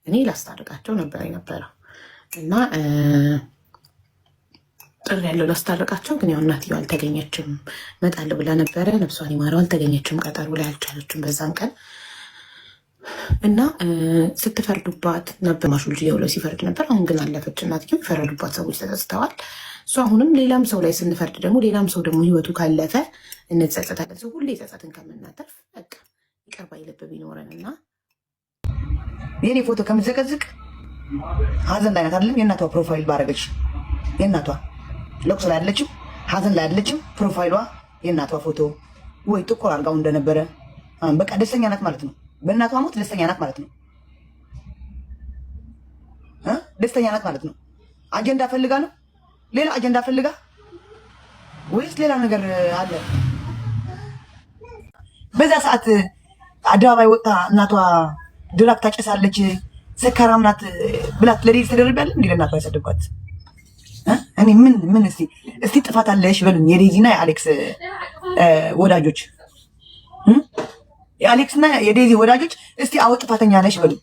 እኔ ላስታርቃቸው ነበር የነበረው እና ጥሪ ያለው ላስታርቃቸው። ግን ያው እናትየው አልተገኘችም። እመጣለሁ ብላ ነበረ፣ ነፍሷን ይማረው። አልተገኘችም፣ ቀጠሮ ላይ አልቻለችም በዛን ቀን እና ስትፈርዱባት ነበር። ማሹ ልጅ የውለው ሲፈርድ ነበር። አሁን ግን አለፈች እናትየው። የፈረዱባት ሰዎች ተጸጽተዋል። እሱ አሁንም ሌላም ሰው ላይ ስንፈርድ ደግሞ ሌላም ሰው ደግሞ ህይወቱ ካለፈ እንጸጸታለን። ሰው ሁሌ ጸጸትን ከምናተርፍ በቃ ይቅር ባይ ልብ ቢኖረን እና የኔ ፎቶ ከምዘቀዝቅ ሀዘን ላይ ናት አይደለም። የእናቷ ፕሮፋይል ባረገች የእናቷ ለቅሶ ላይ አይደለችም፣ ሀዘን ላይ አይደለችም። ፕሮፋይሏ የእናቷ ፎቶ ወይ ጥቁር አልጋው እንደነበረ በቃ ደስተኛ ናት ማለት ነው። በእናቷ ሞት ደስተኛ ናት ማለት ነው። ደስተኛ ናት ማለት ነው። አጀንዳ ፈልጋ ነው፣ ሌላ አጀንዳ ፈልጋ ወይስ ሌላ ነገር አለ? በዛ ሰዓት አደባባይ ወጣ እናቷ ድራግ ታጨሳለች ሰካራም ናት ብላት ለዴዚ ተደርቤያለሁ እንዴ? ለእናቷ ያሰደብኳት እኔ ምን እስቲ ጥፋት አለሽ በሉኝ። የዴዚና የአሌክስ ወዳጆች የአሌክስና የዴዚ ወዳጆች እስቲ አዎ ጥፋተኛ ነሽ በሉኝ።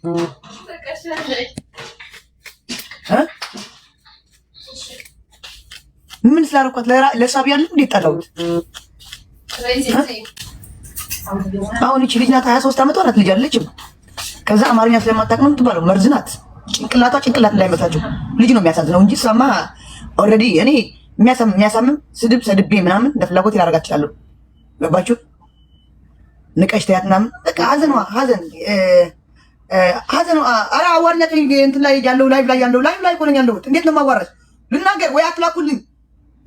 ምን ስላልኳት ለእሷ ብያለሁ እንዴት ጠላሁት? አሁን እቺ ልጅ ናት 23 ዓመቷ ናት። ልጅ አለችም። ከዛ አማርኛ ስለማታውቅ ነው የምትባለው። መርዝ ናት። ጭንቅላቷ ጭንቅላት ላይ መታችሁ ልጅ ነው የሚያሳዝነው እንጂ እሷማ ኦልሬዲ እኔ የሚያሳምም ስድብ ሰድቤ ምናምን እንደ ፍላጎት ላደርጋት እችላለሁ። ገባችሁ? ንቀሽ ተያት ምናምን በቃ ሀዘኗ ኧረ አዋርኛት እንትን ላይ ያለው ላይቭ ላይ ሆነኝ ያለሁት እንዴት ነው ማዋራሽ? ልናገር ወይ አትላኩልኝ።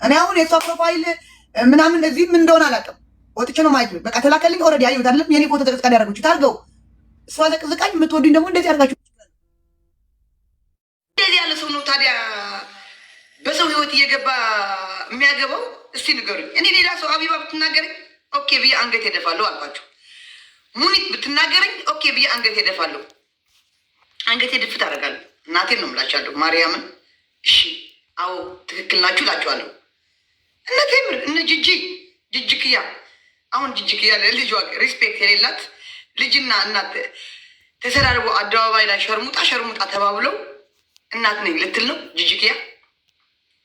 እኔ አሁን የሷ ፕሮፋይል ምናምን እዚህ ምን እንደሆነ አላውቅም። ወጥቼ ነው ማየት። በቃ ተላከልኝ። ኦልሬዲ አየሁት አይደለም። የኔ ፎቶ ተቀዝቃ ያደረጉት ታርገው እሷ ዘቅዝቃኝ የምትወዱኝ ደግሞ እንደዚህ አድርጋችሁ እንደዚህ ያለ ሰው ነው ታዲያ በሰው ህይወት እየገባ የሚያገባው? እስቲ ንገሩኝ። እኔ ሌላ ሰው አቢባ ብትናገረኝ ኦኬ ብዬ አንገት ሄደፋለሁ አልኳቸው። ሙኒት ብትናገረኝ ኦኬ ብዬ አንገት ሄደፋለሁ። አንገት ሄድፍት አደርጋለሁ። እናቴን ነው የምላቸዋለሁ። ማርያምን እሺ አዎ ትክክል ናችሁ እላቸዋለሁ። እነ ቴምር እነ ጅጅክያ አሁን ጅጅክያ ለልጇ ሪስፔክት የሌላት ልጅና እናት ተሰዳድቦ አደባባይ ላይ ሸርሙጣ ተባብለው እናት ነኝ ልትል ነው። ጅጅክያ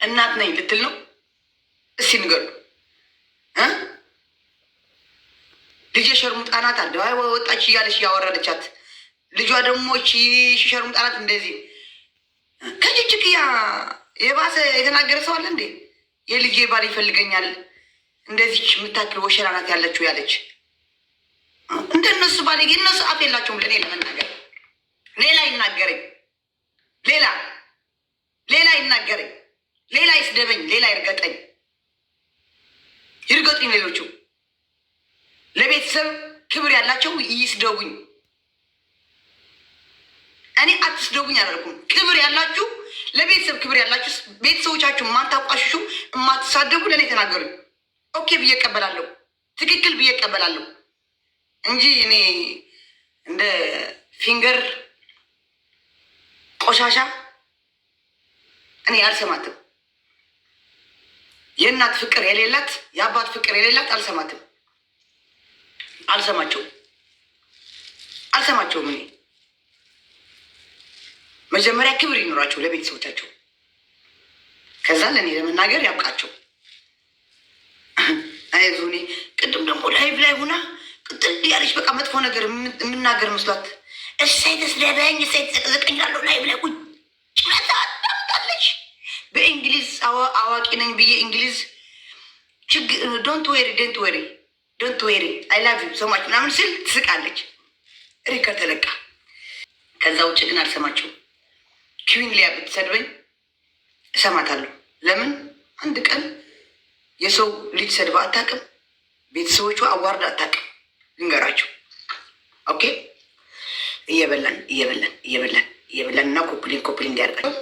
እናት ነኝ ልትል ነው። እስኪ ንገሩ። ልጄ ሸርሙጣ ናት አደባባይ ወጣች እያለች እያወረደቻት፣ ልጇ ደግሞ ሸርሙጣ ናት እንደዚህ። ከጅጅክያ የባሰ የተናገረ ሰው አለ እንዴ? የልጄ ባል ይፈልገኛል እንደዚች የምታክል ወሸራ ናት ያለችው ያለች እንደነሱ ባለጌ። እነሱ አፍ የላቸውም ለእኔ ለመናገር። ሌላ ይናገረኝ፣ ሌላ ይናገረኝ፣ ሌላ ይስደበኝ፣ ሌላ ይርገጠኝ፣ ይርገጡኝ። ሌሎቹ ለቤተሰብ ክብር ያላቸው ይስደቡኝ። እኔ አትስደቡኝ አላልኩም። ክብር ያላችሁ ለቤተሰብ ክብር ያላችሁ ቤተሰቦቻችሁ የማታቋሽሹ የማትሳደቡ ለእኔ ተናገሩኝ። ኦኬ ብዬ እቀበላለሁ፣ ትክክል ብዬ እቀበላለሁ እንጂ እኔ እንደ ፊንገር ቆሻሻ እኔ አልሰማትም። የእናት ፍቅር የሌላት የአባት ፍቅር የሌላት አልሰማትም፣ አልሰማቸውም። እኔ መጀመሪያ ክብር ይኖራቸው ለቤተሰቦቻቸው፣ ከዛ ለእኔ ለመናገር ያብቃቸው። አይዞኔ ቅድም ደግሞ ላይቭ ላይ ሆና ቅጥል ያለች በቃ መጥፎ ነገር የምናገር መስሏት እሳይ ተስደበኝ እሳይ ተዘቀኝ ላለው ላይቭ ላይ ቁጭ ጭላታ ታምጣለች። በእንግሊዝ አዋቂ ነኝ ብዬ እንግሊዝ ዶንት ዌሪ አይ ላቭ ዩ ሶ ማች ምናምን ስል ትስቃለች። ሪከር ተለቃ። ከዛ ውጭ ግን አልሰማቸውም። ኪዊን ሊያ ብትሰድበኝ እሰማታለሁ። ለምን አንድ ቀን የሰው ልጅ ሰድባ አታውቅም። ቤተሰቦቿ አዋርዳ አታውቅም። ልንገራቸው። ኦኬ እየበላን እና ኮፕሊንግ ያደርጋል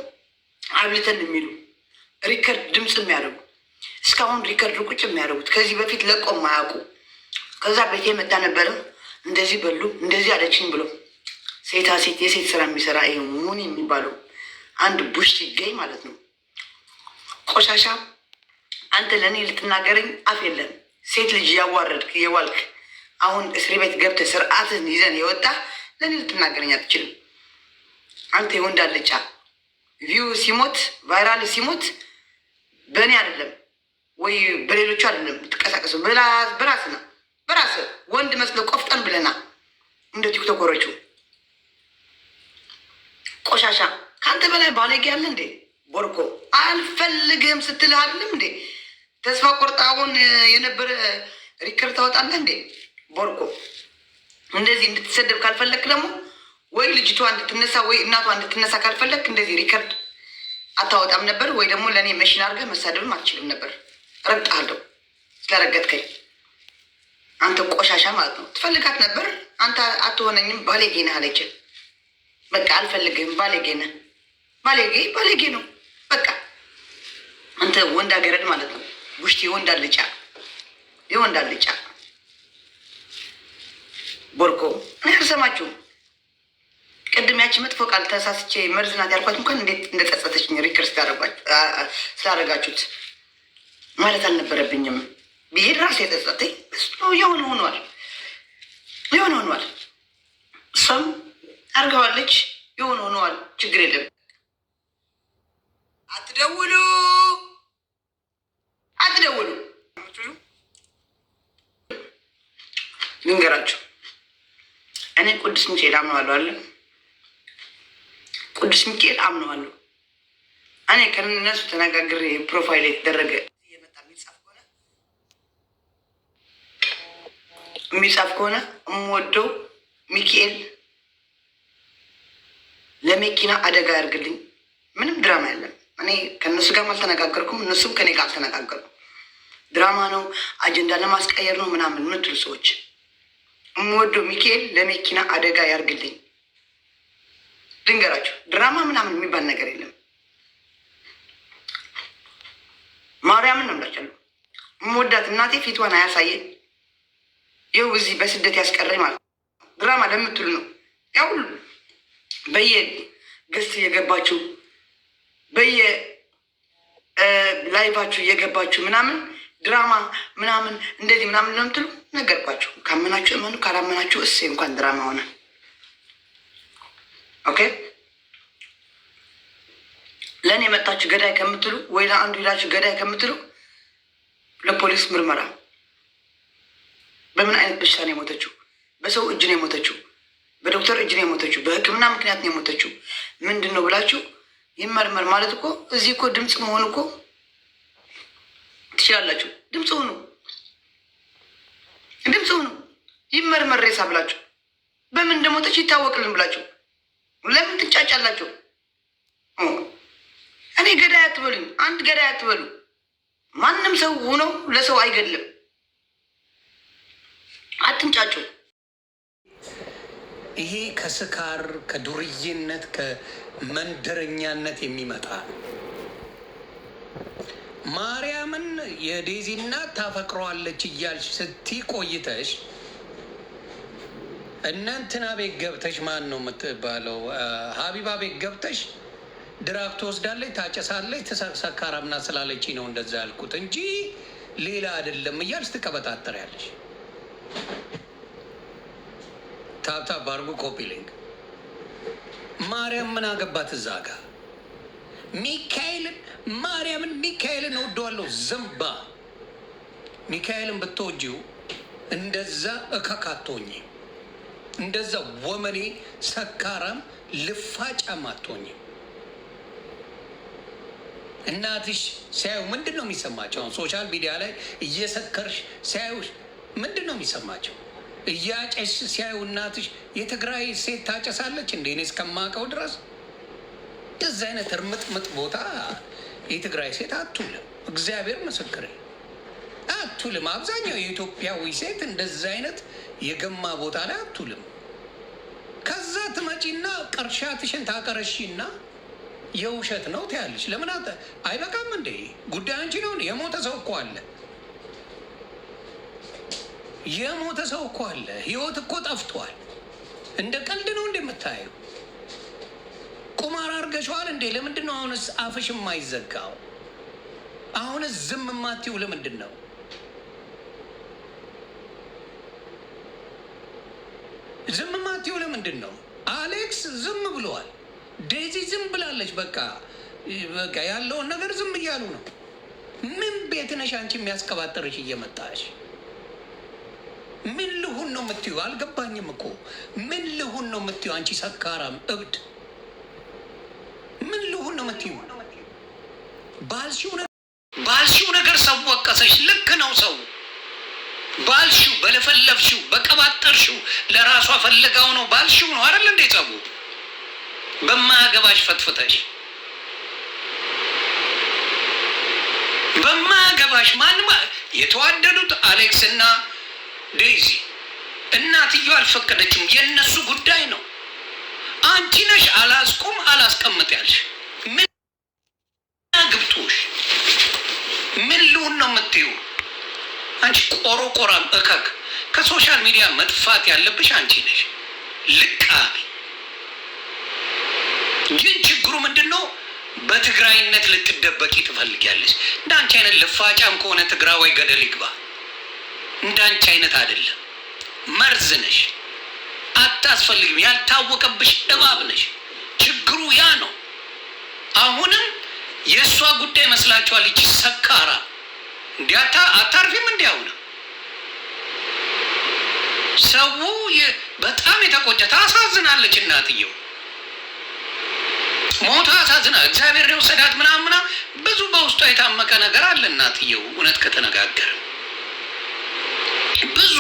አብልተን የሚሉ ሪከርድ ድምፅ የሚያደርጉ እስካሁን ሪከርድ ቁጭ የሚያደርጉት ከዚህ በፊት ለቆም ማያውቁ። ከዛ ቤቴ መጣ ነበረ እንደዚህ በሉ እንደዚህ አለችኝ ብሎ የሴት ስራ የሚሰራ ይሄ ሙኒ የሚባለው አንድ ቡሽ ሲገኝ ማለት ነው። ቆሻሻ አንተ ለእኔ ልትናገረኝ አፍ የለም። ሴት ልጅ ያዋረድክ የዋልክ አሁን እስር ቤት ገብተህ ስርዓትን ይዘን የወጣ ለእኔ ልትናገረኝ አትችልም። አንተ የወንድ አልጫ ቪው ሲሞት ቫይራል ሲሞት በእኔ አይደለም ወይ በሌሎቹ አይደለም ትቀሳቀሱ በራስ ነው። በራስ ወንድ መስለው ቆፍጠን ብለና እንደ ቲክቶከሮቹ ቆሻሻ ከአንተ በላይ ባለጌ ያለ እንዴ? ቦርኮ አልፈልግም ስትልህ አይደለም እንዴ? ተስፋ ቆርጣ አሁን የነበረ ሪከርድ ታወጣለህ እንዴ? ቦርኮ እንደዚህ እንድትሰደብ ካልፈለክ ደግሞ ወይ ልጅቷ እንድትነሳ ወይ እናቷ እንድትነሳ ካልፈለክ እንደዚህ ሪከርድ አታወጣም ነበር፣ ወይ ደግሞ ለእኔ መሽን አድርገህ መሳደብም አትችልም ነበር። ረግጠሃለሁ ስለረገጥከኝ። አንተ ቆሻሻ ማለት ነው። ትፈልጋት ነበር አንተ አትሆነኝም፣ ባለጌ ነህ አለች። በቃ አልፈልግህም፣ ባለጌ ነህ። ባለጌ ነው በቃ። አንተ ወንድ አገረድ ማለት ነው። ውሽት የወንድ አልጫ ቦርኮ። እኔ አልሰማችሁም። ቅድም ያቺ መጥፎ ቃል ተሳስቼ መርዝ ናት ያልኳት እንኳን እንዴት እንደጸጸተችኝ ሪከርድ ስላደረጋችሁት ማለት አልነበረብኝም። ብሄድ ራሴ የጸጸተኝ የሆነ ሆኗል። እሷም አድርገዋለች። የሆነ ሆነዋል። ችግር የለም። አትደውሉ ልንገራችሁ። እኔ ቅዱስ ሚካኤል አምነዋለሁ አለ ቅዱስ ሚካኤል አምነዋለሁ። እኔ ከነሱ ተነጋግሬ ፕሮፋይል የተደረገ እየመጣ የሚጻፍ ከሆነ የምወደው ሚካኤል ለመኪና አደጋ ያርግልኝ። ምንም ድራማ የለም። እኔ ከእነሱ ጋር አልተነጋገርኩም፣ እነሱም ከኔ ጋር አልተነጋገርኩም። ድራማ ነው፣ አጀንዳ ለማስቀየር ነው ምናምን የምትሉ ሰዎች የምወደው ሚካኤል ለመኪና አደጋ ያርግልኝ። ልንገራችሁ፣ ድራማ ምናምን የሚባል ነገር የለም። ማርያምን ነው ብላችኋለሁ። የምወዳት እናቴ ፊቷን አያሳየን። ይኸው እዚህ በስደት ያስቀረኝ ማለት ነው። ድራማ ለምትሉ ነው። ያው ሁሉ በየገስት እየገባችሁ በየላይቫችሁ እየገባችሁ ምናምን ድራማ ምናምን እንደዚህ ምናምን ለምትሉ ነገርኳችሁ። ካመናችሁ እመኑ፣ ካላመናችሁ እሴ እንኳን ድራማ ሆነ። ኦኬ። ለእኔ የመጣችሁ ገዳይ ከምትሉ ወይ ለአንዱ ሄዳችሁ ገዳይ ከምትሉ ለፖሊስ ምርመራ። በምን አይነት በሽታ ነው የሞተችው? በሰው እጅ ነው የሞተችው? በዶክተር እጅ ነው የሞተችው? በሕክምና ምክንያት ነው የሞተችው? ምንድን ነው ብላችሁ ይመርመር ማለት እኮ እዚህ እኮ ድምፅ መሆን እኮ ትችላላችሁ። ድምፅ ሁኑ፣ ይመርመር ሬሳ ብላችሁ። በምን እንደሞተች ይታወቅልን ብላችሁ ለምን ትጫጫላችሁ? እኔ ገዳይ አትበሉኝ፣ አንድ ገዳይ አትበሉ። ማንም ሰው ሆኖ ለሰው አይገድልም። አትንጫጩ። ይሄ ከስካር ከዱርዬነት ከመንደረኛነት የሚመጣ ማርያምን የዴዚ እናት ታፈቅረዋለች እያልሽ ስትይ ቆይተሽ እነ እንትና ቤት ገብተሽ ማን ነው የምትባለው ሀቢባ ቤት ገብተሽ ድራግ ትወስዳለች፣ ታጨሳለች፣ ተሰካራምና ስላለች ነው እንደዛ ያልኩት እንጂ ሌላ አይደለም እያልሽ ትቀበጣጠሪያለሽ። ታብታብ አድርጉ፣ ኮፒ ሊንክ። ማርያም ምን አገባት እዛ ጋ? ሚካኤልን ማርያምን ሚካኤልን እወደዋለሁ። ዘንባ ሚካኤልን ብትወጂው እንደዛ እከካቶኝ እንደዛ ወመኔ ሰካራም ልፋጫም አትሆኝ። እናትሽ ሲያዩ ምንድን ነው የሚሰማቸው? ሶሻል ሚዲያ ላይ እየሰከርሽ ሲያዩሽ ምንድን ነው የሚሰማቸው? እያጨሽ ሲያዩ እናትሽ የትግራይ ሴት ታጨሳለች እንዴ? እኔ እስከማውቀው ድረስ እንደዚህ አይነት እርምጥምጥ ቦታ የትግራይ ሴት አትውልም። እግዚአብሔር ምስክሬ አትውልም። አብዛኛው የኢትዮጵያዊ ሴት እንደዚህ አይነት የገማ ቦታ ላይ አትውልም። ከዛ ትመጪና ቅርሻትሽን ታቀረሺና የውሸት ነው ትያለሽ። ለምን አይበቃም እንዴ? ጉዳይ አንቺ ነው። የሞተ ሰው እኮ አለ። የሞተ ሰው እኮ አለ። ህይወት እኮ ጠፍቷል። እንደ ቀልድ ነው እንደምታየው። ቁማር አርገሽዋል እንዴ? ለምንድን ነው አሁንስ አፍሽ የማይዘጋው? አሁንስ ዝም የማትይው ለምንድን ነው? ዝም የማትይው ለምንድን ነው? አሌክስ ዝም ብለዋል። ዴዚ ዝም ብላለች። በቃ ያለውን ነገር ዝም እያሉ ነው። ምን ቤት ነሽ አንቺ የሚያስቀባጥርሽ እየመጣሽ? ምን ልሁን ነው የምትዩ? አልገባኝም እኮ ምን ልሁን ነው የምትዩ? አንቺ ሰካራም እብድ ምን ልሁን ነው የምትዩ? ባልሽው ነገር ሰው ወቀሰሽ። ልክ ነው። ሰው ባልሽው በለፈለፍሽው በቀባጠርሽው ለራሷ ፈልጋው ነው ባልሽው ነው አይደል እንዴ? ጸቡ በማያገባሽ ፈትፍተሽ በማያገባሽ ማንም የተዋደዱት አሌክስ እና ዴዚ እናትየው አልፈቀደችም። የእነሱ ጉዳይ ነው። አንቺ ነሽ አላስቆም አላስቀምጥ ያልሽ። ምን ግብቶሽ ምን ልሁን ነው የምትዩ? አንቺ ቆሮቆራም እከክ ከሶሻል ሚዲያ መጥፋት ያለብሽ አንቺ ነሽ። ልቃቢ ግን ችግሩ ምንድን ነው? በትግራይነት ልትደበቂ ትፈልጊያለሽ። እንዳንቺ አይነት ልፋጫም ከሆነ ትግራዋይ ገደል ይግባ። እንዳንቺ አይነት አይደለም። መርዝ ነሽ። አታስፈልግም። ያልታወቀብሽ እባብ ነሽ። ችግሩ ያ ነው። አሁንም የእሷ ጉዳይ መስላችኋል? ይቺ ሰካራ እንዲያታ አታርፊም። እንዲያውነ ሰው በጣም የተቆጨ ታሳዝናለች። እናትየው ሞታ አሳዝና እግዚአብሔር የወሰዳት ምናምና ብዙ በውስጧ የታመቀ ነገር አለ። እናትየው እውነት ከተነጋገረ ብዙ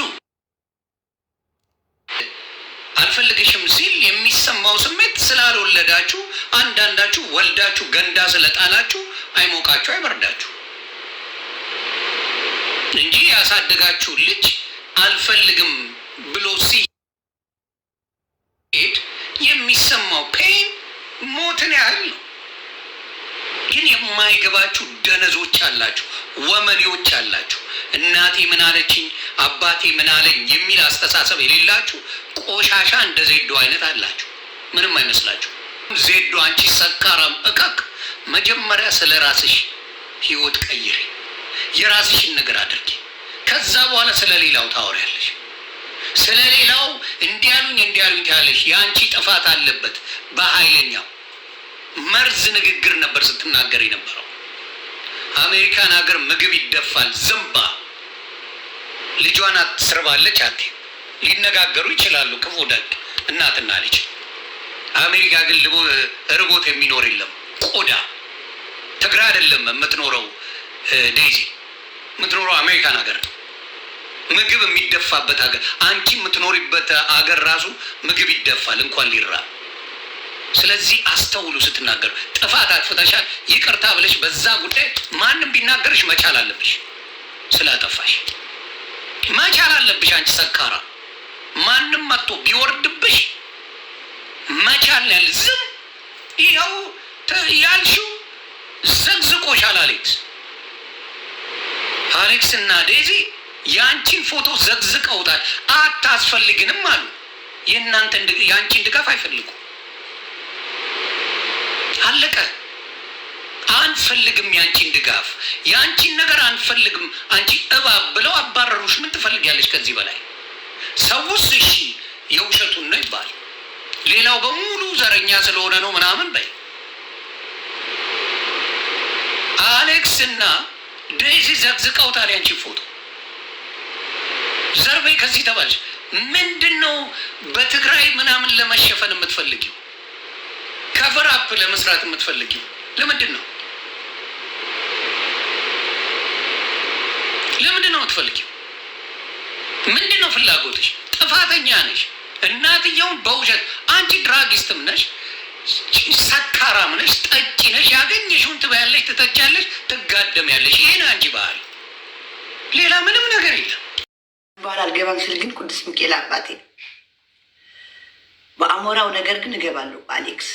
አልፈልግሽም ሲል የሚሰማው ስሜት ስላልወለዳችሁ አንዳንዳችሁ ወልዳችሁ ገንዳ ስለጣላችሁ አይሞቃችሁ አይበርዳችሁ እንጂ ያሳደጋችሁ ልጅ አልፈልግም ብሎ ሲሄድ የሚሰማው ፔን ሞትን ያህል ነው። ግን የማይገባችሁ ደነዞች አላችሁ፣ ወመኔዎች አላችሁ። እናቴ ምን አለችኝ አባቴ ምን አለኝ የሚል አስተሳሰብ የሌላችሁ ቆሻሻ እንደ ዜዶ አይነት አላችሁ። ምንም አይመስላችሁ። ዜዶ አንቺ ሰካራም እቃቅ፣ መጀመሪያ ስለ ራስሽ ህይወት ቀይሪ፣ የራስሽን ነገር አድርጊ። ከዛ በኋላ ስለ ሌላው ታወሪያለሽ። ስለ ሌላው እንዲያሉኝ ታያለሽ። የአንቺ ጥፋት አለበት። በኃይለኛው መርዝ ንግግር ነበር ስትናገር የነበረው። አሜሪካን ሀገር ምግብ ይደፋል። ዝምባ ልጇን አትስርባለች። አቴ ሊነጋገሩ ይችላሉ። ክፉ ደግ እናትና ልጅ። አሜሪካ ግን ርቦት የሚኖር የለም። ቆዳ ትግራይ አይደለም የምትኖረው ዴዚ፣ የምትኖረው አሜሪካን ሀገር ምግብ የሚደፋበት ሀገር። አንቺ የምትኖሪበት ሀገር ራሱ ምግብ ይደፋል እንኳን ሊራ። ስለዚህ አስተውሉ ስትናገሩ። ጥፋት አጥፍተሻል ይቅርታ ብለሽ በዛ ጉዳይ ማንም ቢናገርሽ መቻል አለብሽ። ስላጠፋሽ መቻል አለብሽ። አንቺ ሰካራ ማንም መጥቶ ቢወርድብሽ መቻል ያለ ዝም ይኸው ያልሽው ዘግዝቆሻል። አሌክስ እና ዴዚ የአንቺን ፎቶ ዘግዝቀውታል። አታስፈልግንም አሉ። የአንቺን ድጋፍ አይፈልጉም። አለቀ። አንፈልግም የአንቺን ድጋፍ፣ የአንቺን ነገር አንፈልግም። አንቺ እባብ ብለው አባረሩሽ። ምን ትፈልጊያለሽ ከዚህ በላይ? ሰውስ እሺ የውሸቱን ነው ይባል፣ ሌላው በሙሉ ዘረኛ ስለሆነ ነው ምናምን በይ። አሌክስ እና ዴዚ ዘግዝቀውታል ያንቺን ፎቶ። ዘርበይ ከዚህ ተባልሽ። ምንድን ነው በትግራይ ምናምን ለመሸፈን የምትፈልጊው? ከቨር አፕ ለመስራት የምትፈልጊው ለምንድን ነው? ለምንድን ነው የምትፈልጊው? ምንድን ነው ፍላጎትሽ? ጥፋተኛ ነሽ። እናትየውን በውሸት አንቺ ድራጊስትም ነሽ፣ ሰካራም ነሽ፣ ጠጪ ነሽ። ያገኘሽውን ትበያለሽ፣ ትጠጫለሽ፣ ትጋደሚያለሽ። ይሄን አንቺ ባህል፣ ሌላ ምንም ነገር የለም። ባህል አልገባም ስል ግን ቅዱስ ሚካኤል አባቴ በአሞራው ነገር ግን እገባለሁ። አሌክስ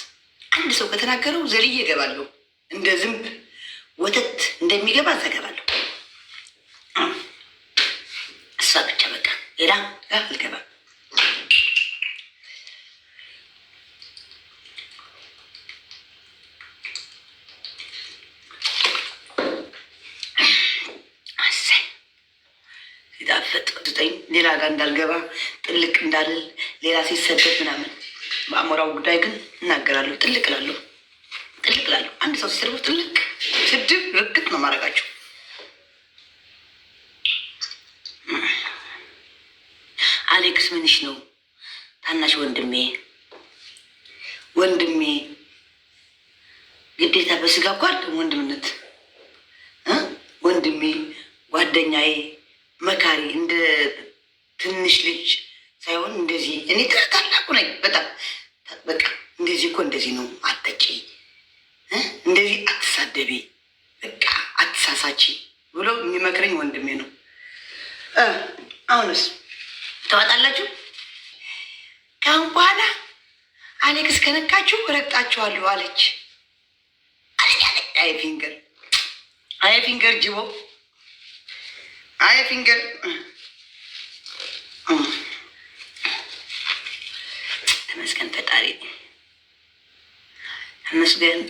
አንድ ሰው ከተናገረው ዘልዬ እገባለሁ። እንደ ዝንብ ወተት እንደሚገባ ዘገባለሁ። እሷ ብቻ በቃ ሌላ አልገባም። ሲጣፍጥ ሌላ ጋር እንዳልገባ ጥልቅ እንዳልል ሌላ ሲሰደድ ምናምን በአሞራው ጉዳይ ግን እናገራለሁ። ጥልቅ እላለሁ። አንድ ሰው ሲሰድቡ ጥልቅ ስድብ ርግጥ ነው ማድረጋቸው። አሌክስ ምንሽ ነው? ታናሽ ወንድሜ ግዴታ በስጋ እኮ አይደለም ወንድምነት። ወንድሜ፣ ጓደኛዬ፣ መካሪ፣ እንደ ትንሽ ልጅ ሳይሆን እንደዚህ እኔ ታላቁ ነኝ በጣም በቃ እንደዚህ እኮ እንደዚህ ነው፣ አትጠጪ፣ እንደዚህ አትሳደቢ፣ በቃ አትሳሳቺ ብሎ የሚመክረኝ ወንድሜ ነው። አሁንስ ተዋጣላችሁ? ከአሁን በኋላ አሌክስ ከነካችሁ ረግጣችኋለሁ አለች። አይ ፊንገር ጅቦ፣ አይ ፊንገር ተመስገን ፈጣሪ ተመስገን።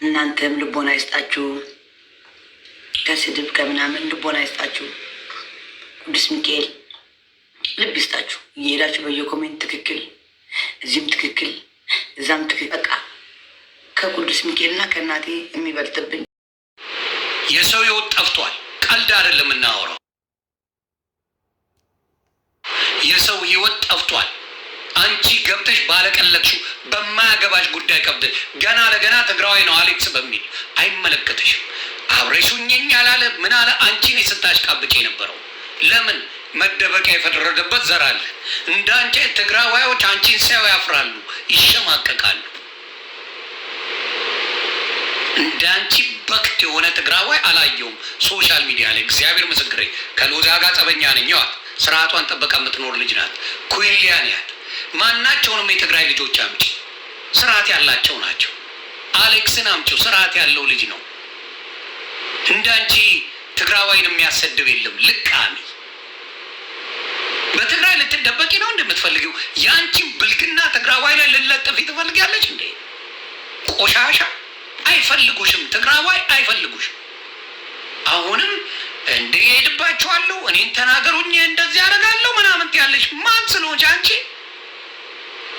እናንተም ልቦና ይስጣችሁ፣ ከስድብ ከምናምን ልቦና ይስጣችሁ። ቅዱስ ሚካኤል ልብ ይስጣችሁ። እየሄዳችሁ በየኮሜንት ትክክል፣ እዚህም ትክክል፣ እዛም ትክክል። በቃ ከቅዱስ ሚካኤልና ከእናቴ የሚበልጥብኝ የሰው ህይወት ጠፍቷል። ቀልድ አይደለም እናወራው። የሰው ህይወት ጠፍቷል። አንቺ ገብተሽ ባለቀለቅሽው በማያገባሽ ጉዳይ ቀብተሽ ገና ለገና ትግራዋይ ነው አሌክስ በሚል አይመለከተሽም። አብረሹኝኝ አላለ ምን አለ? አንቺን ስታሽቃብጭ የነበረው ለምን መደበቂያ የፈረደበት ዘር አለ። እንደ አንቺ ትግራዋዮች አንቺን ሲያዩ ያፍራሉ፣ ይሸማቀቃሉ። እንደ አንቺ በክት የሆነ ትግራዋይ አላየውም ሶሻል ሚዲያ ላይ። እግዚአብሔር ምስክሬ ከሎዛ ጋር ጸበኛ ነኝ። ዋት ስርዓቷን ጠበቃ የምትኖር ልጅ ናት። ኩይሊያን ያት ማናቸውንም የትግራይ ልጆች አምጪ፣ ስርዓት ያላቸው ናቸው። አሌክስን አምጪው፣ ስርዓት ያለው ልጅ ነው። እንዳንቺ ትግራዋይን የሚያሰድብ የለም። ልቃሚ በትግራይ ልትደበቂ ነው እንደምትፈልጊው? የአንቺን ብልግና ትግራዋይ ላይ ልለጥፊ ትፈልጊያለች እንዴ? ቆሻሻ አይፈልጉሽም። ትግራዋይ አይፈልጉሽም። አሁንም እንደ ሄድባችኋለሁ፣ እኔን ተናገሩኝ፣ እንደዚህ ያደርጋለሁ ምናምን ያለሽ ማን ስለሆንሽ አንቺ?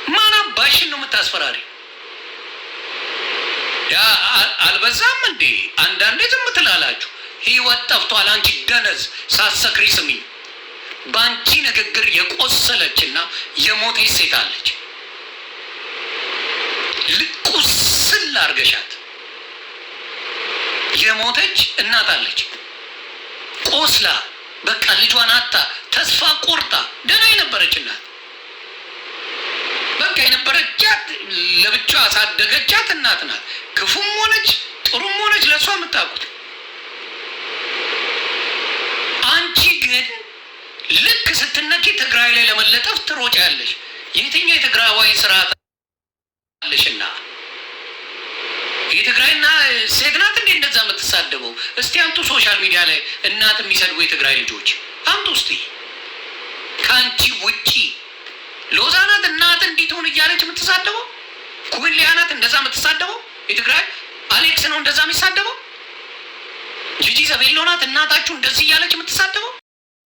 ማን አባሽን ነው የምታስፈራሪ? ያ አልበዛም እንዴ? አንዳንዴ ዝም ትላላችሁ። ህይወት ጠፍቷል። አንቺ ደነዝ ሳትሰክሪ ስሚ። በአንቺ ንግግር የቆሰለችና የሞተች ሴት አለች። ልቁስል አርገሻት የሞተች እናት አለች። ቆስላ በቃ ልጇን አታ ተስፋ ቆርጣ ደህና የነበረች እናት በቃ የነበረቻት ለብቻ አሳደገቻት እናት ናት። ክፉም ሆነች ጥሩም ሆነች ለእሷ የምታውቁት። አንቺ ግን ልክ ስትነኪ ትግራይ ላይ ለመለጠፍ ትሮጫለሽ። የትኛው የትግራዋይ ስርዓት አለሽና? የትግራይና ሴት ናት እንዴ እንደዛ የምትሳደበው? እስቲ አምጡ ሶሻል ሚዲያ ላይ እናት የሚሰድቡ የትግራይ ልጆች አምጡ እስቲ። ከአንቺ ውጪ ሎዛ ናት እናት እንዲት ሆን እያለች የምትሳደበው? ኩብሊያ ናት እንደዛ የምትሳደበው? የትግራይ አሌክስ ነው እንደዛ የሚሳደበው? ጂጂ ዘቤሎ ናት እናታችሁ እንደዚህ እያለች የምትሳደበው?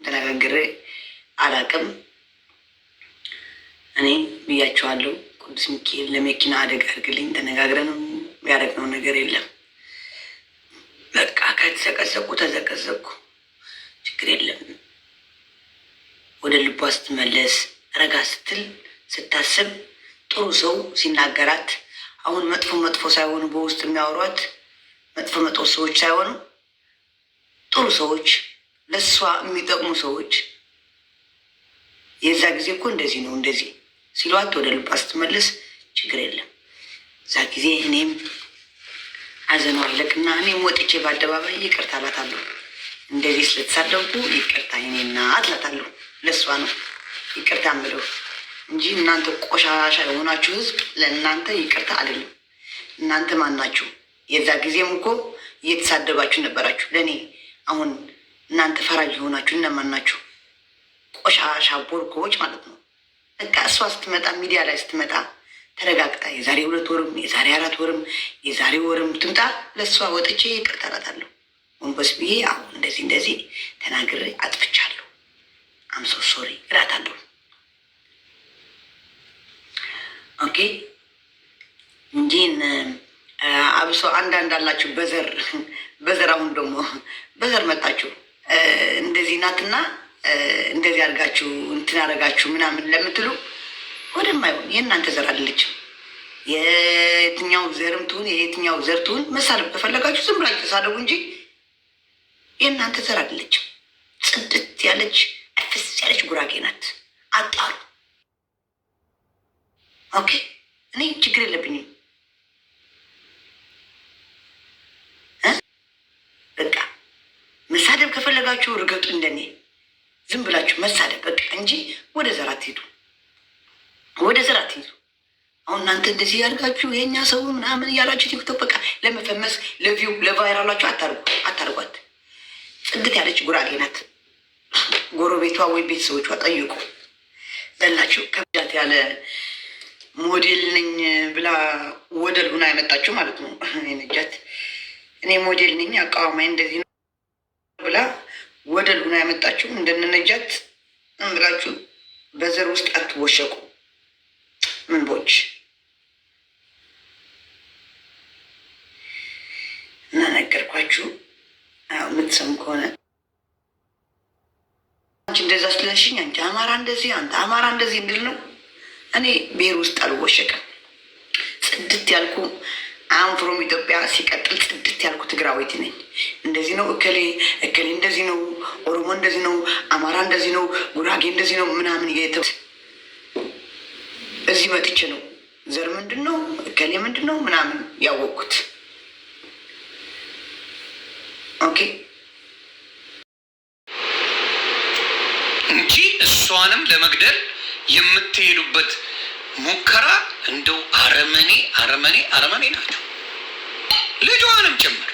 ተነጋግሬ አላቅም። እኔ ብያቸዋለሁ። ቅዱስ ሚካኤል ለመኪና አደጋ አድርግልኝ። ተነጋግረን ያደረግነው ነገር የለም። በቃ ከተዘቀዘቁ ተዘቀዘቁ፣ ችግር የለም። ወደ ልቧ ስትመለስ ረጋ ስትል ስታስብ ጥሩ ሰው ሲናገራት፣ አሁን መጥፎ ሳይሆኑ በውስጥ የሚያወሯት መጥፎ ሰዎች ሳይሆኑ ጥሩ ሰዎች፣ ለእሷ የሚጠቅሙ ሰዎች የዛ ጊዜ እኮ እንደዚህ ነው እንደዚህ ሲሏት ወደ ልቧ ስትመለስ ችግር የለም። እዛ ጊዜ እኔም አዘኗ ይለቅና እኔም ወጥቼ በአደባባይ ይቅርታ እላታለሁ። እንደዚህ ስለተሳደብኩ ይቅርታ የኔና እላታለሁ። ለእሷ ነው ይቅርታ የምለው እንጂ እናንተ ቆሻሻ የሆናችሁ ህዝብ ለእናንተ ይቅርታ አይደለም። እናንተ ማን ናችሁ? የዛ ጊዜም እኮ እየተሳደባችሁ ነበራችሁ ለእኔ። አሁን እናንተ ፈራጅ የሆናችሁ እነማን ናችሁ? ቆሻሻ ቦርኮዎች ማለት ነው። በቃ እሷ ስትመጣ ሚዲያ ላይ ስትመጣ ተረጋግጣ የዛሬ 2 ወርም የዛሬ 4 ወርም የዛሬ ወርም ትምጣ፣ ለእሷ ወጥቼ ይቅርታ እላታለሁ። ወንበስ ብዬ አሁን እንደዚህ ተናግሬ አጥፍቻለሁ። አምሶ ሶሪ እላታለሁ። ኦኬ እንጂ አብሶ አንዳንድ አላችሁ በዘር አሁን ደግሞ በዘር መጣችሁ እንደዚህ ናትና እንደዚህ አድርጋችሁ እንትን አደረጋችሁ ምናምን ለምትሉ ወደማይሆን የእናንተ ዘር አይደለችም። የትኛው ዘርም ትሁን የየትኛው ዘር ትሁን መሳደብ ከፈለጋችሁ ዝም ብላችሁ ተሳደቡ እንጂ የእናንተ ዘር አይደለችም። ጽድት ያለች ፍስ ያለች ጉራጌ ናት። አጣሩ። ኦኬ እኔ ችግር የለብኝም። በቃ መሳደብ ከፈለጋችሁ ርገጡ፣ እንደኔ ዝም ብላችሁ መሳደብ በቃ እንጂ ወደ ዘር አትሄዱ፣ ወደ ዘር አትሄዱ። አሁን እናንተ እንደዚህ ያድርጋችሁ የእኛ ሰው ምናምን እያላችሁ ቲክቶክ በቃ ለመፈመስ ለቪው ለቫይራላችሁ አታርጓት። ጽድት ያለች ጉራጌ ናት። ጎረቤቷ ወይ ቤተሰቦቿ ጠይቁ በላችሁ። ከብዳት ያለ ሞዴል ነኝ ብላ ወደል ሁና የመጣችሁ ማለት ነው። ነጃት እኔ ሞዴል ነኝ አቃዋማኝ እንደዚህ ነው ብላ ወደል ሁና የመጣችሁ እንደነነጃት ብላችሁ በዘር ውስጥ አትወሸቁ። ምንቦች እና ነገርኳችሁ። የምትሰሙ ከሆነ አንቺ እንደዛ ስለሽኝ አንቺ አማራ እንደዚህ አንተ አማራ እንደዚህ እንድል ነው። እኔ ብሔር ውስጥ አልወሸቅም። ጽድት ያልኩ አሁን ፍሮም ኢትዮጵያ ሲቀጥል ጽድት ያልኩ ትግራዊት ነኝ። እንደዚህ ነው እከሌ እንደዚህ ነው፣ ኦሮሞ እንደዚህ ነው፣ አማራ እንደዚህ ነው፣ ጉራጌ እንደዚህ ነው ምናምን እዚህ መጥቼ ነው ዘር ምንድን ነው እከሌ ምንድን ነው ምናምን ያወቅኩት። ኦኬ እንጂ እሷንም ለመግደል የምትሄዱበት ሙከራ እንደው አረመኔ ናቸው፣ ልጇንም ጭምር።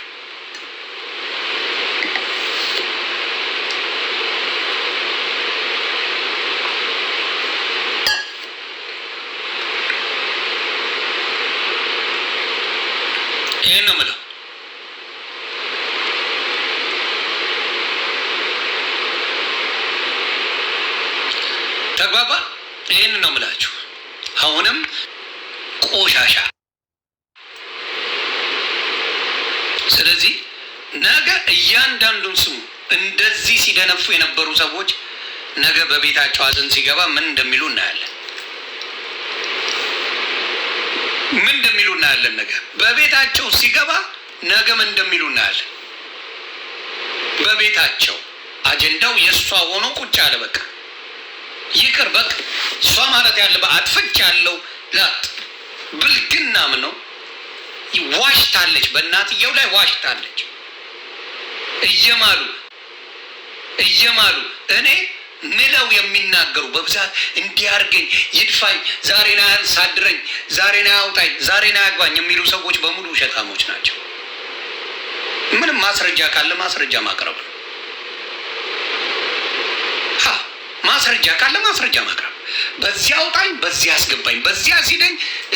ይህን ነው የምለው። ተግባባ። ይህን ነው የምላችሁ። አሁንም ቆሻሻ። ስለዚህ ነገ እያንዳንዱን ስሙ። እንደዚህ ሲደነፉ የነበሩ ሰዎች ነገ በቤታቸው ሀዘን ሲገባ ምን እንደሚሉ እናያለን። ነገ በቤታቸው ሲገባ ነገ ምን እንደሚሉ እናያለን። በቤታቸው አጀንዳው የእሷ ሆኖ ቁጭ አለ። በቃ ይቅር በቃ እሷ ማለት ያለበት አጥፍቻለሁ ላት ብልግና ምን ነው? ዋሽታለች፣ በእናትየው ላይ ዋሽታለች። እየማሉ እኔ ምለው የሚናገሩ በብዛት እንዲያርገኝ ይድፋኝ፣ ዛሬና ያሳድረኝ፣ ዛሬና ያውጣኝ፣ ዛሬና ያግባኝ የሚሉ ሰዎች በሙሉ ውሸታሞች ናቸው። ምንም ማስረጃ ካለ ማስረጃ ማቅረብ ነው። ማስረጃ ካለ ማስረጃ ማቅረብ። በዚህ አውጣኝ፣ በዚህ አስገባኝ፣ በዚህ አስይደኝ፣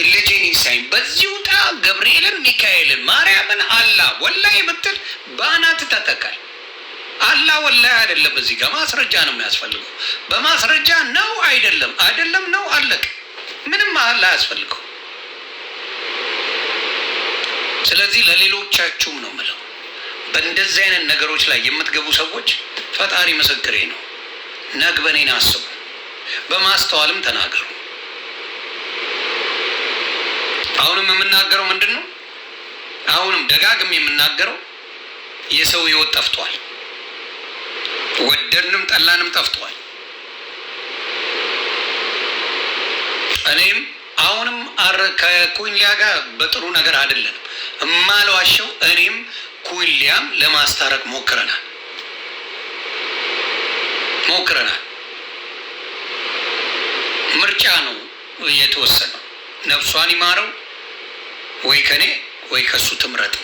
ልጄን ይንሳኝ፣ በዚህ ውጣ፣ ገብርኤልን፣ ሚካኤልን፣ ማርያምን፣ አላህ ወላሂ የምትል በአናት ተተካል። አላህ ወላሂ አይደለም። እዚህ ጋር ማስረጃ ነው የሚያስፈልገው። በማስረጃ ነው አይደለም ነው አለቅ። ምንም አላህ ያስፈልገው። ስለዚህ ለሌሎቻችሁም ነው የምለው፣ በእንደዚህ አይነት ነገሮች ላይ የምትገቡ ሰዎች ፈጣሪ ምስክሬ ነው፣ ነግበኔን አስቡ፣ በማስተዋልም ተናገሩ። አሁንም የምናገረው ምንድን ነው? አሁንም ደጋግም የምናገረው የሰው ህይወት ጠፍቷል። ወደድንም ጠላንም ጠፍቷል። እኔም አሁንም ከኩንሊያ ጋር በጥሩ ነገር አይደለም እማልዋሸው። እኔም ኩንሊያም ለማስታረቅ ሞክረናል። ምርጫ ነው የተወሰነው። ነፍሷን ይማረው፣ ወይ ከኔ ወይ ከሱ ትምረጥ።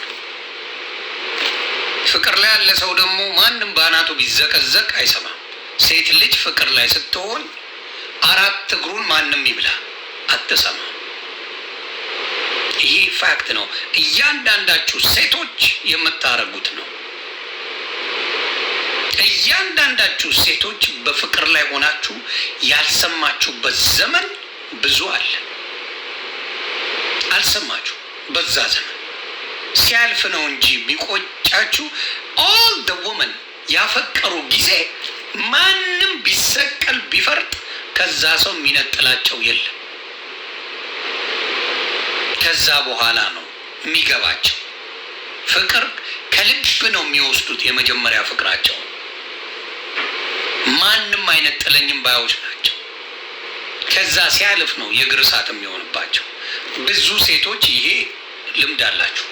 ፍቅር ላይ ያለ ሰው ደግሞ ማንም በአናቱ ቢዘቀዘቅ አይሰማም። ሴት ልጅ ፍቅር ላይ ስትሆን አራት እግሩን ማንም ይብላ አትሰማም። ይሄ ፋክት ነው። እያንዳንዳችሁ ሴቶች የምታረጉት ነው። እያንዳንዳችሁ ሴቶች በፍቅር ላይ ሆናችሁ ያልሰማችሁበት ዘመን ብዙ አለ። አልሰማችሁ። በዛ ዘመን ሲያልፍ ነው እንጂ የሚቆጫችሁ። ኦል ደ ወመን ያፈቀሩ ጊዜ ማንም ቢሰቀል ቢፈርጥ ከዛ ሰው የሚነጥላቸው የለም። ከዛ በኋላ ነው የሚገባቸው። ፍቅር ከልብ ነው የሚወስዱት። የመጀመሪያ ፍቅራቸው ማንም አይነጥለኝም ባዮች ናቸው። ከዛ ሲያልፍ ነው የእግር እሳት የሚሆንባቸው። ብዙ ሴቶች ይሄ ልምድ አላችሁ።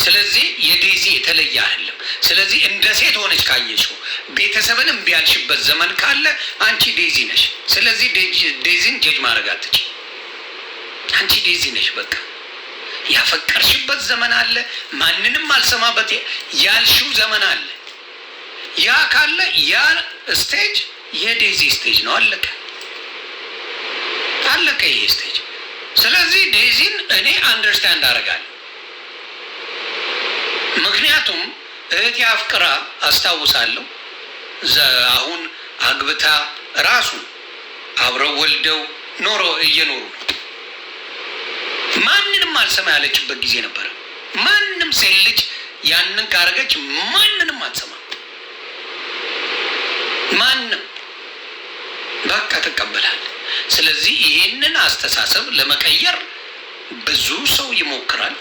ስለዚህ የዴዚ የተለየ አይደለም። ስለዚህ እንደ ሴት ሆነች ካየችው ቤተሰብን እምቢ ያልሽበት ዘመን ካለ አንቺ ዴዚ ነሽ። ስለዚህ ዴዚን ጀጅ ማድረግ አትችይ። አንቺ ዴዚ ነሽ። በቃ ያፈቀርሽበት ዘመን አለ፣ ማንንም አልሰማበት ያልሽው ዘመን አለ። ያ ካለ ያ ስቴጅ የዴዚ ስቴጅ ነው። አለቀ አለቀ ይሄ ስቴጅ። ስለዚህ ዴዚን እኔ አንደርስታንድ አደርጋለሁ። ምክንያቱም እህቴ አፍቅራ አስታውሳለሁ። አሁን አግብታ ራሱ አብረው ወልደው እየኖሩ ነው። ማንንም አልሰማ ያለችበት ጊዜ ነበረ። ማንም ሴት ልጅ ያንን ካረገች ማንንም አትሰማ። ማንም በቃ ትቀበላል። ስለዚህ ይህንን አስተሳሰብ ለመቀየር ብዙ ሰው ይሞክራል፣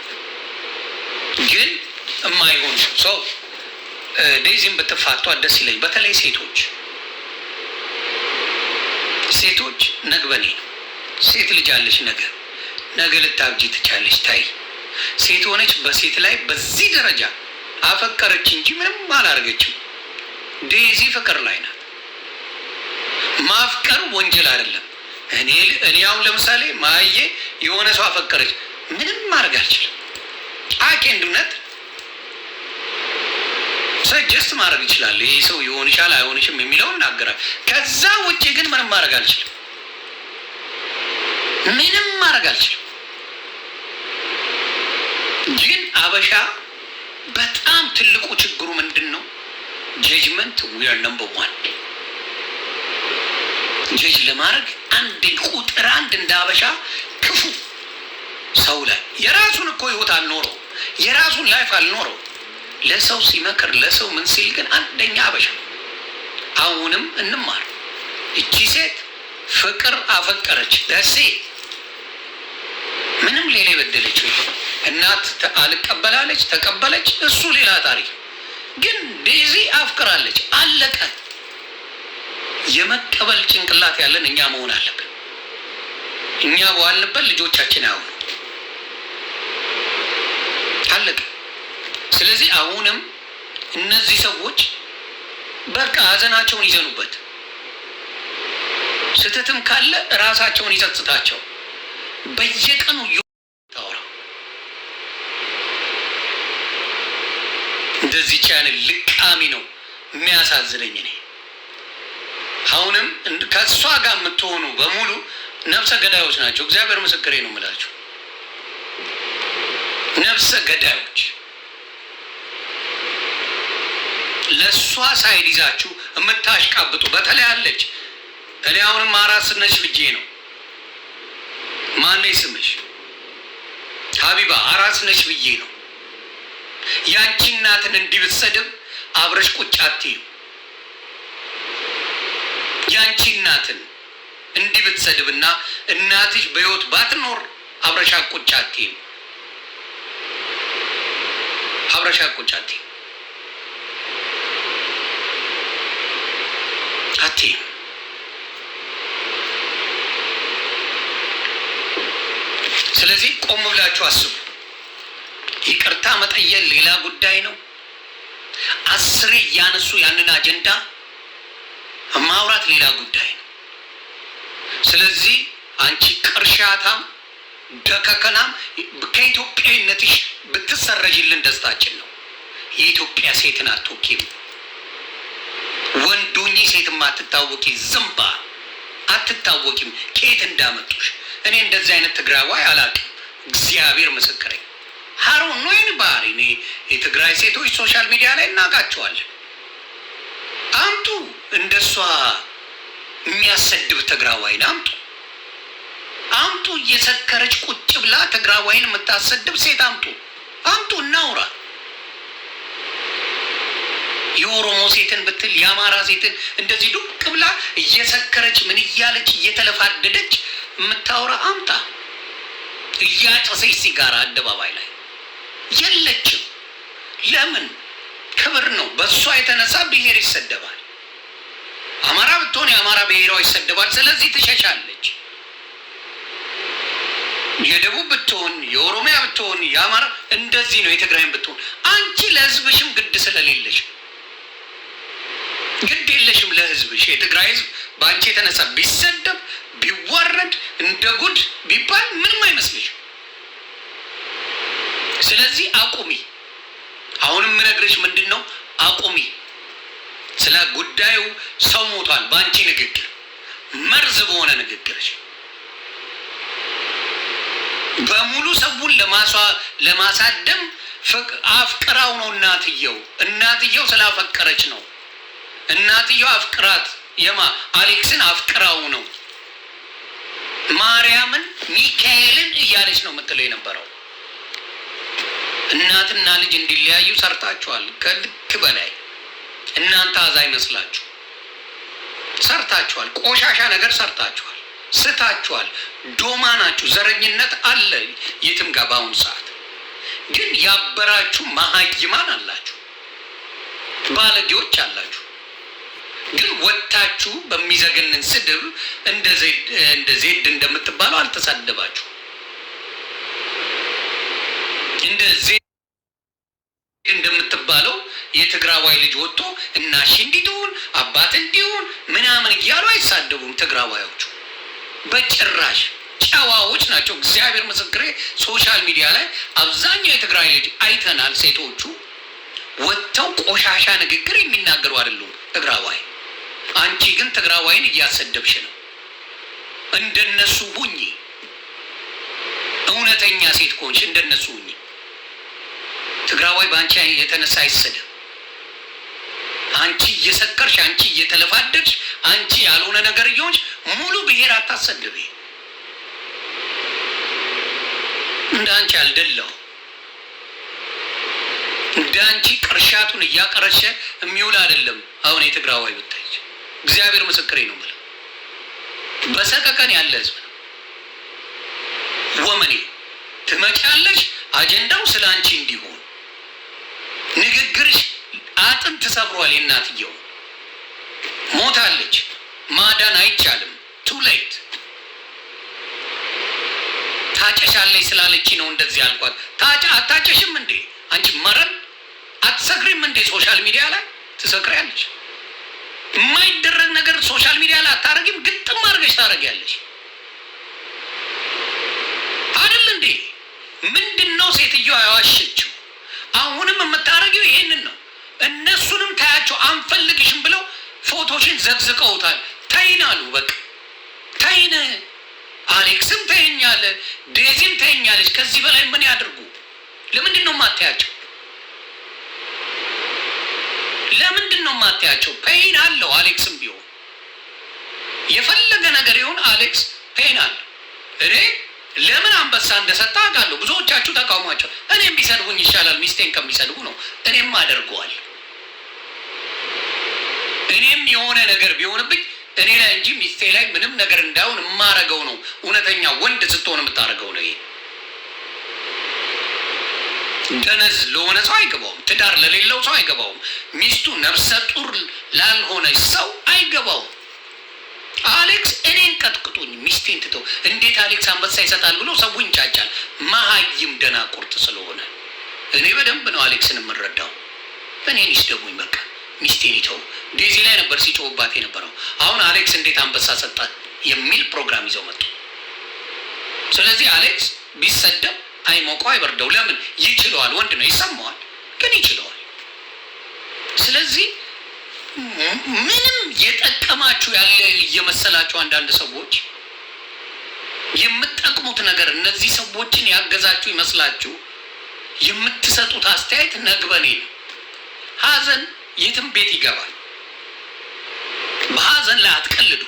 ግን የማይሆን ሰው ዴዚን ብትፋቷ ደስ ይለኝ። በተለይ ሴቶች ነግበኔ ነው። ሴት ልጅ አለች፣ ነገ ልታብጂ ትቻለች። ታይ ሴት ሆነች በሴት ላይ በዚህ ደረጃ አፈቀረች እንጂ ምንም አላደረገችም። ዴዚ ፍቅር ላይ ናት። ማፍቀር ወንጀል አይደለም። እኔ አሁን ለምሳሌ ማየ የሆነ ሰው አፈቀረች፣ ምንም ማድረግ አልችልም። አቄንዱነት ሰጀስት ማድረግ ይችላል። ይህ ሰው ይሆንሻል አይሆንሽም የሚለውን እናገራል። ከዛ ውጭ ግን ምንም ማድረግ አልችልም። ምንም ማድረግ አልችልም። ግን አበሻ በጣም ትልቁ ችግሩ ምንድን ነው? ጀጅመንት ዊር ነምበር 1 ጀጅ ለማድረግ ቁጥር አንድ እንደ አበሻ ክፉ ሰው ላይ የራሱን እኮ ህይወት አልኖረው፣ የራሱን ላይፍ አልኖረው። ለሰው ሲመክር ለሰው ምን ሲል ግን አንደኛ አበሻ። አሁንም እንማር። እቺ ሴት ፍቅር አፈቀረች ደሴ ምንም ሌላ የበደለችው እናት አልቀበላለች፣ ተቀበለች፣ እሱ ሌላ ታሪክ። ግን ዴዚ አፍቅራለች፣ አለቀ። የመቀበል ጭንቅላት ያለን እኛ መሆን አለብን። እኛ በዋልንበት ልጆቻችን ያውኑ፣ አለቀ። ስለዚህ አሁንም እነዚህ ሰዎች በቃ ሀዘናቸውን ይዘኑበት። ስህተትም ካለ ራሳቸውን ይጸጽታቸው። በየቀኑ ታወራ እንደዚህ ቻለ ልቃሚ ነው የሚያሳዝነኝ። እኔ አሁንም ከእሷ ጋር የምትሆኑ በሙሉ ነፍሰ ገዳዮች ናቸው። እግዚአብሔር ምስክሬ ነው የምላቸው፣ ነፍሰ ገዳዮች። ለእሷ ሳይድ ይዛችሁ የምታሽቃብጡ በተለይ አለች። እኔ አሁንም አራስ ነሽ ልጄ ነው። ማነው ስምሽ? ሀቢባ አራስ ነሽ ብዬ ነው። ያንቺ እናትን እንዲህ ብትሰድብ አብረሽ ቁጭ አትይም። ያንቺ እናትን እንዲህ ብትሰድብና እናትሽ በሕይወት ባትኖር አብረሻ ቁጭ አትይም። አብረሻ ቁጭ አትይም አትይም። ስለዚህ ቆም ብላችሁ አስቡ። ይቅርታ መጠየቅ ሌላ ጉዳይ ነው። 10 እያነሱ ያንን አጀንዳ ማውራት ሌላ ጉዳይ ነው። ስለዚህ አንቺ ቅርሻታም ደከከናም ከኢትዮጵያዊነትሽ ብትሰረጅልን ደስታችን ነው። የኢትዮጵያ ሴትን አትወኪም። ወንዱኝ ሴትም አትታወቂ፣ ዝምባ አትታወቂም። ከየት እንዳመጡሽ እኔ እንደዚህ አይነት ትግራዋይ አላውቅም። እግዚአብሔር ምስክሬ ሀሮን ነው ይህን ባህሪ እኔ የትግራይ ሴቶች ሶሻል ሚዲያ ላይ እናውቃቸዋለን። አምጡ እንደሷ የሚያሰድብ ትግራዋይን አምጡ እየሰከረች ቁጭ ብላ ትግራዋይን የምታሰድብ ሴት አምጡ እናውራ። የኦሮሞ ሴትን ብትል የአማራ ሴትን እንደዚህ ዱቅ ብላ እየሰከረች ምን እያለች እየተለፋደደች የምታወራ አምጣ። እያጨሰች ሲጋራ አደባባይ ላይ የለችም። ለምን? ክብር ነው። በእሷ የተነሳ ብሔር ይሰደባል። አማራ ብትሆን የአማራ ብሔሯ ይሰደባል። ስለዚህ ትሸሻለች። የደቡብ ብትሆን የኦሮሚያ ብትሆን የአማራ እንደዚህ ነው። የትግራይን ብትሆን አንቺ ለህዝብሽም ግድ ስለሌለሽ ግድ የለሽም ለህዝብሽ። የትግራይ ህዝብ በአንቺ የተነሳ ቢሰደብ ቢዋረድ እንደ ጉድ ቢባል ምንም አይመስልሽም። ስለዚህ አቁሚ። አሁንም የምነግርሽ ምንድን ነው? አቁሚ። ስለ ጉዳዩ ሰው ሞቷል። በአንቺ ንግግር መርዝ በሆነ ንግግርሽ በሙሉ ሰውን ለማሳደም አፍቅራው ነው። እናትየው ስላፈቀረች ነው። እናትየው አፍቅራት አሌክስን አፍቅራው ነው። ማርያምን ሚካኤልን እያለች ነው የምትለው የነበረው። እናትና ልጅ እንዲለያዩ ሰርታችኋል። ከልክ በላይ እናንተ አዛ ይመስላችሁ ሰርታችኋል። ቆሻሻ ነገር ሰርታችኋል። ስታችኋል። ዶማ ናችሁ። ዘረኝነት አለ የትም ጋር። በአሁኑ ሰዓት ግን ያበራችሁ መሀይማን አላችሁ፣ ባለጌዎች አላችሁ። ግን ወጥታችሁ በሚዘገንን ስድብ እንደ ዜድ እንደምትባለው አልተሳደባችሁ። እንደ ዜድ እንደምትባለው የትግራዋይ ልጅ ወጥቶ እናሺ እንዲሆን አባት እንዲሆን ምናምን እያሉ አይሳደቡም ትግራዋዮቹ በጭራሽ። ጨዋዎች ናቸው። እግዚአብሔር ምስክሬ፣ ሶሻል ሚዲያ ላይ አብዛኛው የትግራይ ልጅ አይተናል። ሴቶቹ ወጥተው ቆሻሻ ንግግር የሚናገሩ አይደሉም ትግራዋይ። አንቺ ግን ትግራዋይን እያሰደብሽ ነው። እንደነሱ ሁኚ። እውነተኛ ሴት ከሆንሽ እንደነሱ ሁኚ። ትግራዋይ በአንቺ የተነሳ አይሰደብ። አንቺ እየሰከርሽ፣ አንቺ እየተለፋደድሽ፣ አንቺ ያልሆነ ነገር እየሆንሽ ሙሉ ብሔር አታሰድብ። እንደ አንቺ አልደላው። እንደ አንቺ ቅርሻቱን እያቀረሸ የሚውል አይደለም። አሁን የትግራዋይ ብታይ እግዚአብሔር ምስክሬ ነው የምልህ፣ በሰቀቀን ያለ ህዝብ ነው። ወመኔ ትመጫለሽ፣ አጀንዳው ስለ አንቺ እንዲሆን ንግግርሽ አጥንት ተሰብሯል። የእናትየው ሞታለች። ማዳን አይቻልም። ቱሌት ታጨሻለች ስላለች ነው እንደዚህ ያልኳት። አታጨሽም እንዴ አንቺ መረን? አትሰክሪም እንዴ? ሶሻል ሚዲያ ላይ ትሰክሪያለሽ። የማይደረግ ነገር ሶሻል ሚዲያ ላይ አታረጊም። ግጥም አድርገሽ ታረጊያለሽ አይደል እንዴ? ምንድን ነው ሴትዮዋ ያዋሸችው? አሁንም የምታረጊው ይሄንን ነው። እነሱንም ታያቸው አንፈልግሽም ብለው ፎቶሽን ዘግዝቀውታል። ተይን አሉ። በቃ ተይን። አሌክስም ተይኛለ፣ ዴዚም ተይኛለች። ከዚህ በላይ ምን ያድርጉ? ለምንድን ነው ማታያቸው? ለምንድን ነው ማታያቸው? ፔን አለው። አሌክስም ቢሆን የፈለገ ነገር ይሁን አሌክስ ፔን አለው። እኔ ለምን አንበሳ እንደሰጣ አውቃለሁ። ብዙዎቻችሁ ተቃውሟቸው። እኔም ቢሰድቡኝ ይሻላል ሚስቴን ከሚሰድቡ ነው። እኔም አደርገዋል። እኔም የሆነ ነገር ቢሆንብኝ እኔ ላይ እንጂ ሚስቴ ላይ ምንም ነገር እንዳይሆን የማረገው ነው። እውነተኛ ወንድ ስትሆን የምታረገው ነው። ይሄ ደነዝ ለሆነ ሰው አይገባውም። ትዳር ለሌለው ሰው አይገባውም። ሚስቱ ነፍሰ ጡር ላልሆነች ሰው አይገባውም። አሌክስ እኔን ቀጥቅጦኝ ሚስቴን ትተው እንዴት አሌክስ አንበሳ ይሰጣል ብሎ ሰው ይንጫጫል። መሀይም ደናቁርት ስለሆነ እኔ በደንብ ነው አሌክስን የምረዳው። እኔን ይስደቡኝ በቃ ሚስቴን ይተው። ዴዚ ላይ ነበር ሲጮህባት የነበረው። አሁን አሌክስ እንዴት አንበሳ ሰጣት የሚል ፕሮግራም ይዘው መጡ። ስለዚህ አሌክስ ቢሰደብ አይሞቀው አይበርደው። ለምን? ይችለዋል። ወንድ ነው፣ ይሰማዋል፣ ግን ይችለዋል። ስለዚህ ምንም የጠቀማችሁ ያለ እየመሰላችሁ አንዳንድ ሰዎች የምትጠቅሙት ነገር እነዚህ ሰዎችን ያገዛችሁ ይመስላችሁ የምትሰጡት አስተያየት ነግበኔ ነው። ሀዘን የትም ቤት ይገባል። በሀዘን ላይ አትቀልዱ።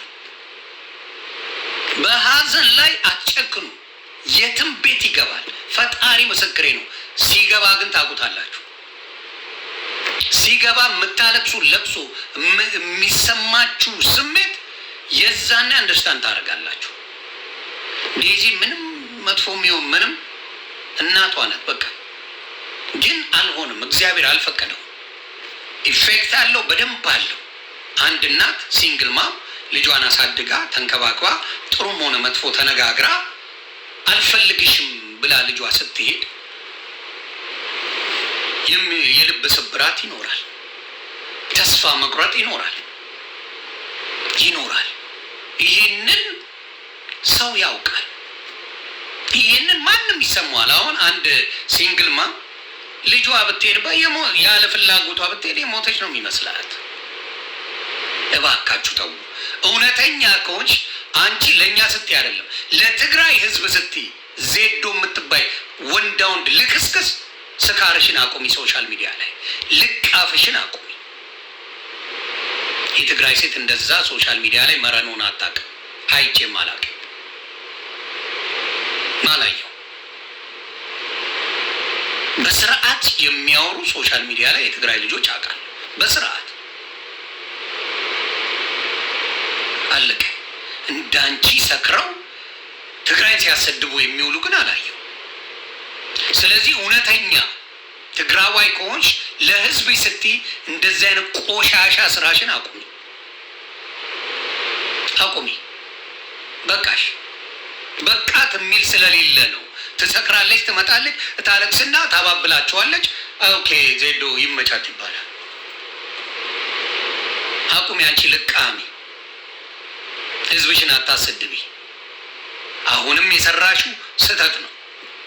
በሀዘን ላይ አትጨክኑ። የትም ቤት ይገባል። ፈጣሪ ምስክሬ ነው። ሲገባ ግን ታውቁታላችሁ። ሲገባ የምታለቅሱ ለቅሶ፣ የሚሰማችሁ ስሜት የዛኔ አንደርስታንድ ታደርጋላችሁ። ዴዚ ምንም መጥፎ የሚሆን ምንም እናቷ ናት። በቃ ግን አልሆንም። እግዚአብሔር አልፈቀደው። ኢፌክት አለው፣ በደንብ አለው። አንድ እናት ሲንግል ማም ልጇን አሳድጋ ተንከባክባ ጥሩም ሆነ መጥፎ ተነጋግራ አልፈልግሽም ብላ ልጇ ስትሄድ የልብ ስብራት ይኖራል። ተስፋ መቁረጥ ይኖራል። ይህንን ሰው ያውቃል። ይህንን ማንም ይሰማዋል። አሁን አንድ ሲንግል ማም ልጇ ብትሄድ ያለ ፍላጎቷ ብትሄድ የሞተች ነው የሚመስላት። እባካችሁ ተው። እውነተኛ ከሆንሽ አንቺ ለእኛ ስትይ አይደለም ለትግራይ ህዝብ ስትይ ዜዶ የምትባይ ወንዳ ወንድ ልክስክስ ስካርሽን አቁሚ። ሶሻል ሚዲያ ላይ ልቃፍሽን አቁሚ። የትግራይ ሴት እንደዛ ሶሻል ሚዲያ ላይ መረኑን አታውቅም። አይቼም አላውቅም፣ አላየው። በስርዓት የሚያወሩ ሶሻል ሚዲያ ላይ የትግራይ ልጆች አውቃለሁ። በስርዓት አለቀ። እንዳንቺ ሰክረው ትግራይን ሲያሰድቡ የሚውሉ ግን አላየው። ስለዚህ እውነተኛ ትግራዋይ ከሆንሽ ለህዝብ ስትይ እንደዚህ አይነት ቆሻሻ ስራሽን አቁሚ። በቃሽ። በቃት የሚል ስለሌለ ነው። ትሰክራለች፣ ትመጣለች፣ ታለቅስና ታባብላችኋለች። ኦኬ ዜዶ ይመቻት ይባላል። አቁሚ። አንቺ ልቃሚ፣ ህዝብሽን አታሰድቢ። አሁንም የሰራሽው ስህተት ነው።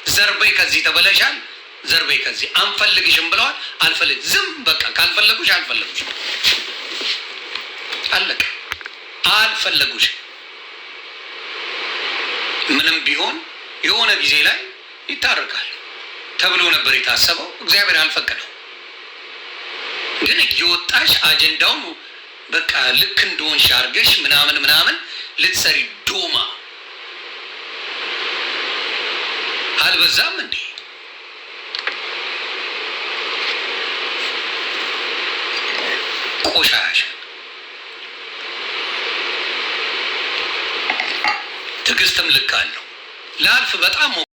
ዘርበይ ከዚህ ተበለሻል። ዘርበይ ከዚህ አንፈልግሽም ብለዋል። አልፈልግ ዝም በቃ ካልፈለጉሽ አልፈለጉሽ አለቀ። አልፈለጉሽ ምንም ቢሆን የሆነ ጊዜ ላይ ይታረቃል ተብሎ ነበር የታሰበው። እግዚአብሔር አልፈቀደው። ግን እየወጣሽ አጀንዳውን በቃ ልክ እንደሆንሽ አድርገሽ ምናምን ልትሰሪ ዶማ አልበዛም እንዴ? ቆሻሻ ትዕግስትም ልክ አለው። ላልፍ በጣም